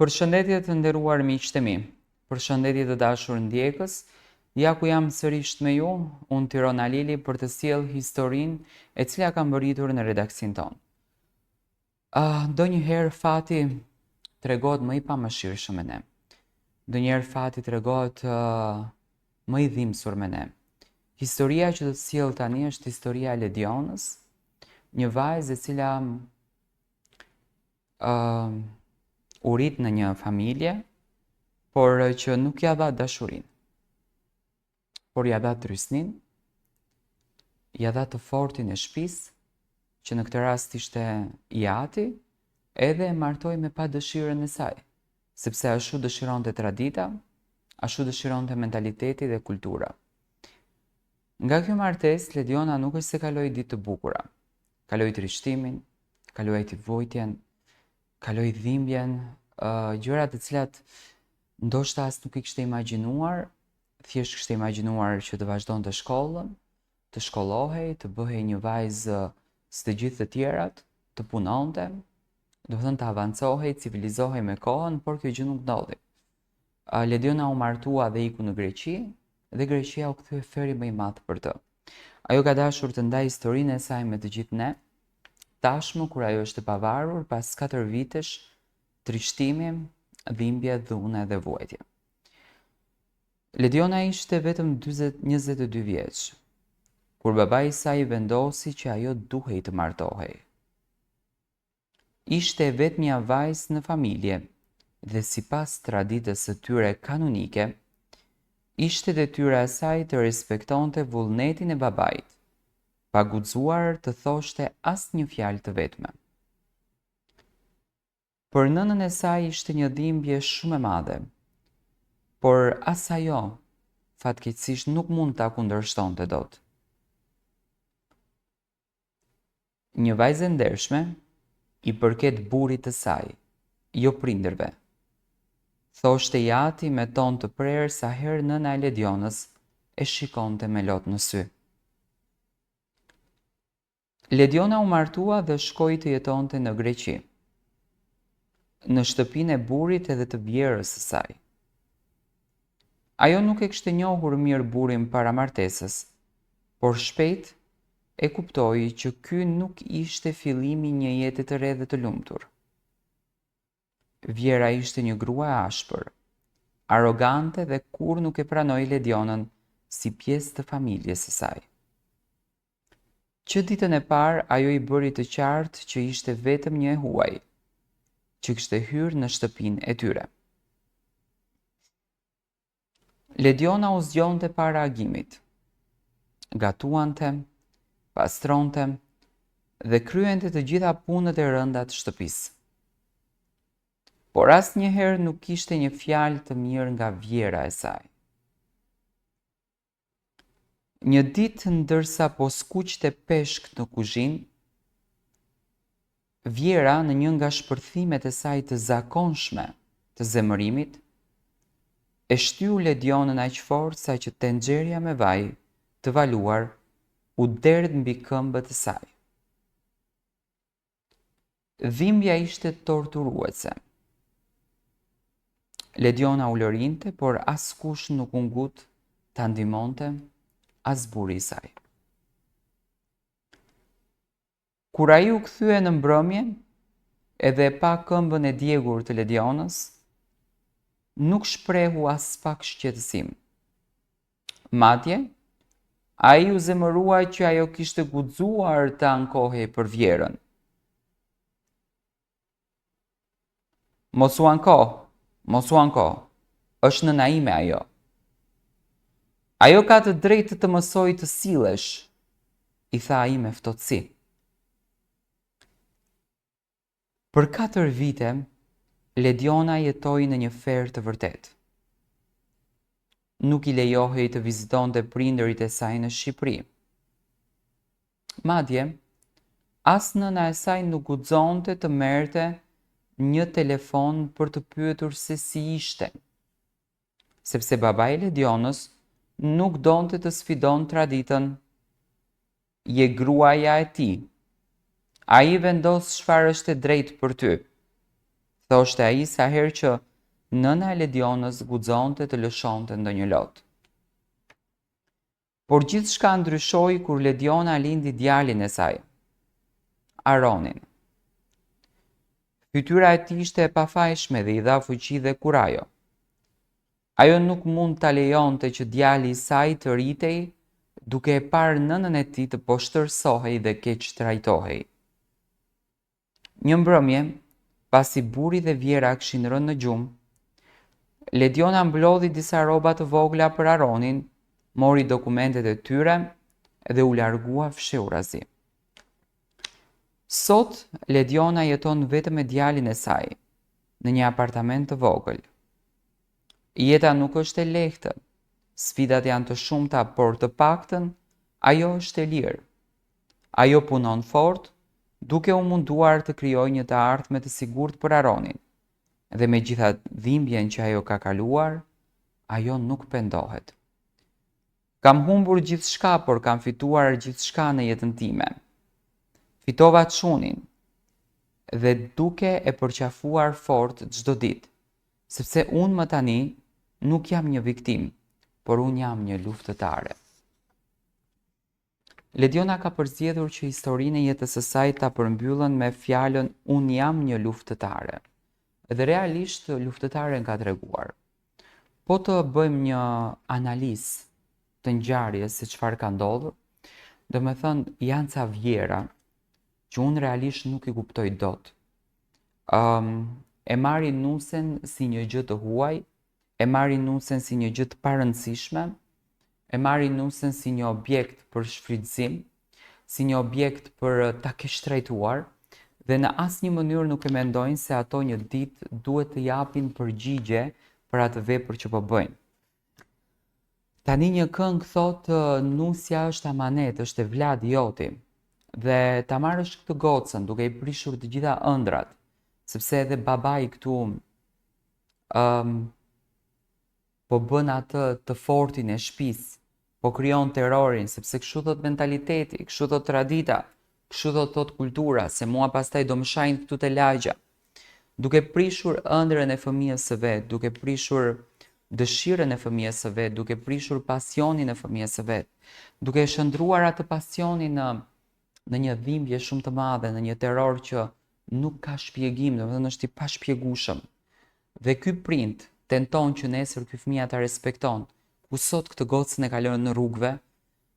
Përshëndetje të nderuar miqtë e mi, përshëndetje të dashur ndjekës, ja ku jam sërish me ju, unë Tirona Lili për të sjellë historinë e cila ka mbërritur në redaksin tonë. Ndonjëherë fati tregohet më i pamëshirshëm me ne. Ndonjëherë fati tregohet më i dhimbësur me ne. Historia që do të sjell tani është historia e Ledionës, një vajzë e cila u rit në një familje, por që nuk ja dha dashurinë, por ja dha trysnin, ja dha të fortin e shtëpisë, që në këtë rast ishte i ati, edhe e martoi me pa dëshirën e saj, sepse ashtu dëshironte tradita, ashtu dëshironte mentaliteti dhe kultura. Nga kjo martesë, Lediona nuk është se kaloi ditë të bukura. Kaloi trishtimin, kaloi vojtjen, kaloi dhimbjen, gjëra të cilat ndoshta as nuk i kishte imagjinuar, thjesht kishte imagjinuar që të vazhdonte shkollën, të shkollohej, të bëhej një vajzë si të gjithë të tjerat, të punonte, do të thënë të avancohej, civilizohej me kohën, por kjo gjë nuk ndodhi. Lediona u martua dhe iku në Greqi, dhe Greqia u kthye feri më i madh për të. Ajo ka dashur të ndajë historinë e saj me të gjithë ne, tashmë kur ajo është e pavarur pas 4 vitesh trishtimi, dhimbje, dhune dhe vuajtje. Lediona ishte vetëm 22 vjeç, kur babai i saj vendosi që ajo duhej të martohej. Ishte vetmja vajzë në familje dhe sipas traditës së tyre kanonike, ishte detyra e saj të respektonte vullnetin e babait, pa guxuar të thoshte asnjë fjalë të vetme. Për nënën e saj ishte një dhimbje shumë e madhe, por as ajo fatkeqësisht nuk mund ta kundërshtonte dot. Një vajzë e ndershme i përket burrit të saj, jo prindërve. Thoshte i ati me ton të prerë sa herë nëna e Ledionës e shikonte me lot në sy. Lediona u martua dhe shkoi të jetonte në Greqi, në shtëpinë e burrit edhe të bjerës së saj. Ajo nuk e kishte njohur mirë burrin para martesës, por shpejt e kuptoi që ky nuk ishte fillimi një jete të re dhe të lumtur. Vjera ishte një grua e ashpër, arrogante dhe kur nuk e pranoi Ledionën si pjesë të familjes së saj. Që ditën e parë ajo i bëri të qartë që ishte vetëm një e huaj, që kishte hyrë në shtëpinë e tyre. Lediona u zgjonte para agimit, gatuante, pastronte dhe kryente të gjitha punët e rënda të shtëpisë. Por asnjëherë nuk kishte një fjalë të mirë nga vjera e saj. Një ditë ndërsa po skuqte peshk në kuzhinë, Vjera në një nga shpërthimet e saj të zakonshme të zemërimit, e shtyu Ledionën aq fort sa që tenxheria me vaj të valuar u derdh mbi këmbët e saj. Dhimbja ishte torturuese. Lediona u lërinte, por askush nuk u ngut ta ndihmonte, as burri i saj. Kur ai u kthye në mbrëmje, edhe e pa këmbën e djegur të Ledionës, nuk shprehu as pak shqetësim. Madje, ai u zemërua që ajo kishte guxuar të ankohej për vjerën. Mos u anko, është nëna ime ajo. Ajo ka të drejtë të mësoj të sillesh, i tha ai me ftohtësi. Për 4 vite, Lediona jetoi në një ferë të vërtet. Nuk i lejohej të vizitonte prindërit e saj në Shqipëri. Madje, as nëna e saj nuk guxonte të merrte një telefon për të pyetur se si ishte, sepse babai i Ledionës nuk donte të sfidon traditën. Je gruaja e tij. Ai vendos çfarë është e drejtë për ty, thoshte ai sa herë që nëna e Ledionës guxonte të lëshonte ndonjë lot. Por gjithçka ndryshoi kur Lediona lindi djalin e saj, Aronin. Fytyra e tij ishte e pafajshme dhe i dha fuqi dhe kurajo. Ajo nuk mund ta lejonte që djali i saj të rritej duke e parë nënën e tij të poshtërsohej dhe keq trajtohej. Një mbrëmje, pasi burri dhe vjera kishin rënë në gjumë, Lediona mblodhi disa rroba të vogla për Aronin, mori dokumentet e tyre dhe u largua fshehurazi. Sot Lediona jeton vetëm me djalin e saj, në një apartament të vogël. Jeta nuk është e lehtë, sfidat janë të shumta, por të paktën ajo është e lirë. Ajo punon fort, duke u munduar të krijojë një të ardhme të sigurt për Aronin. Dhe megjithatë dhimbjen që ajo ka kaluar, ajo nuk pendohet. Kam humbur gjithçka, por kam fituar gjithçka në jetën time. Fitova çunin dhe duke e përqafuar fort çdo ditë, sepse unë më tani nuk jam një viktim, por unë jam një luftëtare. Lediona ka përzgjedhur që historinë e jetës së saj ta përmbyllën me fjalën unë jam një luftëtare. Dhe realisht luftëtaren ka treguar. Po të bëjmë një analizë të ngjarjes se çfarë ka ndodhur, do me thënë janë ca vjera që unë realisht nuk i kuptoj dot. E marrin nusen si një gjë të huaj, e marrin nusen si një gjë të parëndësishme, e marrin nusen si një objekt për shfrytëzim, si një objekt për ta keq trajtuar, dhe në asnjë mënyrë nuk e mendojnë se ato një ditë duhet të japin përgjigje për atë vepër që po bëjnë. Tani një këngë thotë nusja është amanet, është e vlad joti, dhe ta marrësh këtë gocën duke i prishur të gjitha ëndrat, sepse edhe babai këtu po bën atë të fortin e shtëpisë, po krijon terrorin, sepse kështu thot mentaliteti, kështu thot tradita, kështu thot kultura, se mua pastaj do më shajnë këtu te lagja. Duke prishur ëndrën e fëmijës së vet, duke prishur dëshirën e fëmijës së vet, duke prishur pasionin e fëmijës së vet, duke shndruar atë pasionin në një dhimbje shumë të madhe, në një terror që nuk ka shpjegim, domethënë është i pashpjegueshëm. Dhe ky prind tenton që nesër ky fëmijë ta respekton, ku sot këtë gocën e ka lënë në rrugëve,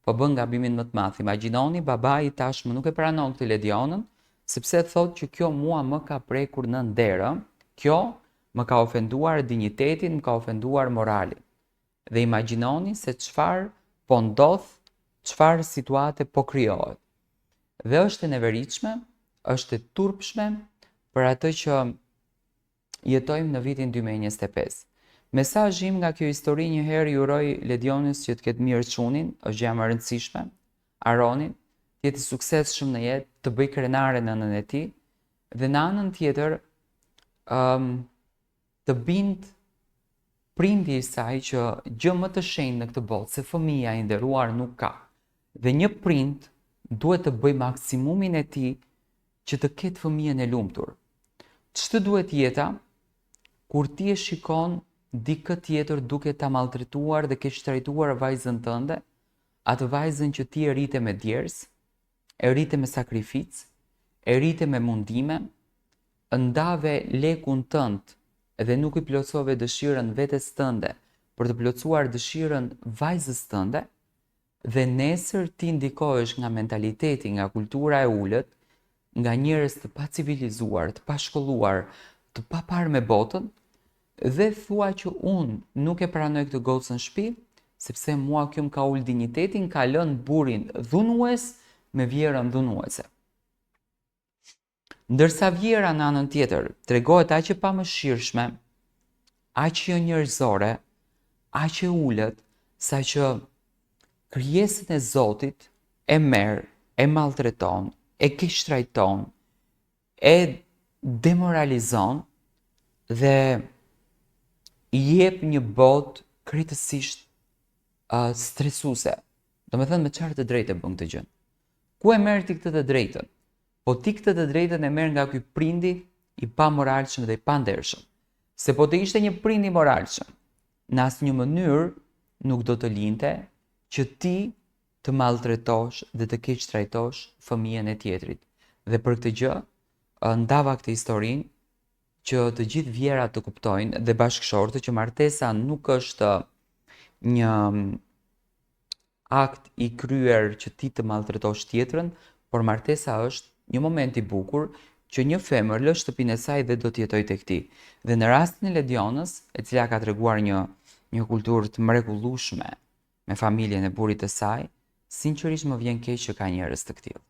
po bën gabimin më të madh. Imagjinoni, babai tashmë nuk e pranon këtë Ledionën, sepse thotë që kjo mua më ka prekur në nder, kjo më ka ofenduar dinjitetin, më ka ofenduar moralin. Dhe imagjinoni se çfarë po ndodh, çfarë situate po krijohet. Dhe është e neveritshme, është e turpshme për atë që jetojmë në vitin 2025. Mesazhi im nga kjo histori njëherë i uroj Ledionës që të ketë mirë çunin, është gjë e rëndësishme, Aronin, të jetë i suksesshëm në jetë, të bëj krenare nënën e tij, dhe në anën tjetër të bind prindi i saj që gjë më të shenjtë në këtë botë se fëmia i nderuar nuk ka. Dhe një prind duhet të bëj maksimumin e tij që të ketë fëmijën e lumtur. Ç'të duhet jeta kur ti e shikon dikë tjetër duke ta malltretuar dhe keq trajtuar vajzën tënde, atë vajzën që ti e rrite me djers, e rrite me sakrificë, e rrite me mundime, ndave lekun tënd dhe nuk i plotsove dëshirën vetes tënde për të plotsuar dëshirën vajzës tënde, dhe nesër ti ndikohesh nga mentaliteti, nga kultura e ulët, nga njerëz të pacivilizuar, të pashkolluar, të paparë me botën, dhe thua që unë nuk e pranoj këtë gocën në shtëpi, sepse mua kjo më ka ul dinjitetin, ka lënë burrin dhunues me vjerën dhunuese. Ndërsa vjera në anën tjetër tregohet aq e pamëshirshme, aq jo njerëzore, aq e ulët, saqë krijesën e Zotit e merr, e malltreton, e keq trajton, e demoralizon dhe i jep një botë krejtësisht stresuese. Do me thënë me çfarë të drejtë bën këtë gjë. Ku e merr ti këtë të drejtën? Po ti këtë të drejtën e merr nga ky prindi i pamoralshëm dhe i pandershëm. Se po të ishte një prind i moralshëm, në asnjë mënyrë nuk do të linte që ti të maltretosh dhe të keq trajtosh fëmijën e tjetrit. Dhe për këtë gjë, ndava këtë historinë që të gjithë vjerat të kuptojnë dhe bashkëshortë që martesa nuk është një akt i kryer që ti të maltretosh tjetrën, por martesa është një moment i bukur që një femër lë shtëpinë e saj dhe do të jetojë tek ti. Dhe në rastin e Ledionës, e cila ka treguar një kulturë të mrekullueshme me familjen e burrit të saj, sinqerisht më vjen keq që ka njerëz të tillë.